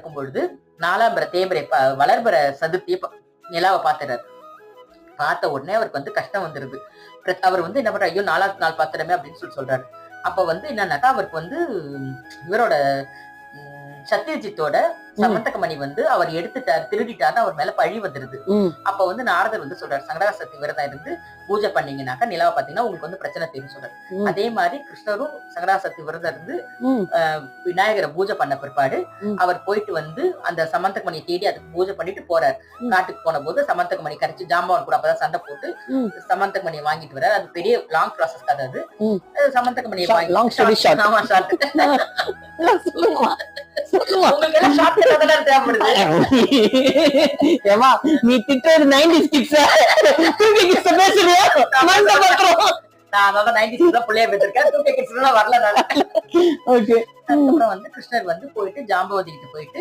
இருக்கும் பொழுது நாலாம்பர தேய்பிறை வளர்பிற சதுர்த்திய நிலாவை பாத்துறாரு. பார்த்த உடனே அவருக்கு வந்து கஷ்டம் வந்துருது. அவர் வந்து என்ன பண்றாரு, ஐயோ 4வது நாள் பாத்துறமே அப்படின்னு சொல்றாரு. அப்ப வந்து என்னன்னாக்கா அவருக்கு வந்து இவரோட சத்யஜித்தோட சமந்தகமணி வந்து அவர் எடுத்துட்டார், திருடிட்டாருன்னு அவர் மேல பழி வந்துருது. அப்ப வந்து நாரதர் வந்து சொல்றாரு, சங்கடஹர சதுர்த்தி விரதம் இருந்து பூஜை பண்ணீங்கன்னாக்கா நிலாவை பாத்தீங்கன்னா உங்களுக்கு வந்து பிரச்சனை தெரியும் சொல்றாரு. அதே மாதிரி கிருஷ்ணரும் சங்கடஹர சதுர்த்தி விரதம் இருந்து விநாயகரை பூஜை பண்ண பிற்பாடு அவர் போயிட்டு வந்து அந்த சமந்தகமணியை தேடி அதுக்கு பூஜை பண்ணிட்டு போறாரு. காட்டுக்கு போன போது சமந்தகமணி கரைச்சு ஜாம்பவான் கூட அப்பதான் சண்டை போட்டு சமந்தகமணியை வாங்கிட்டு வர்றாரு. அது பெரிய லாங் ப்ராசஸ் கதை. அது சமந்தகமணியை நீ திட்டுறது 90s கிட்ஸ் பேசுறியா? நான் 90s தான் புள்ளைய பெற்றிருக்கேன், 2K கிட்ஸ் வரல. அதுக்கப்புறம் வந்து கிருஷ்ணர் வந்து போயிட்டு ஜாம்பவதி கிட்ட போயிட்டு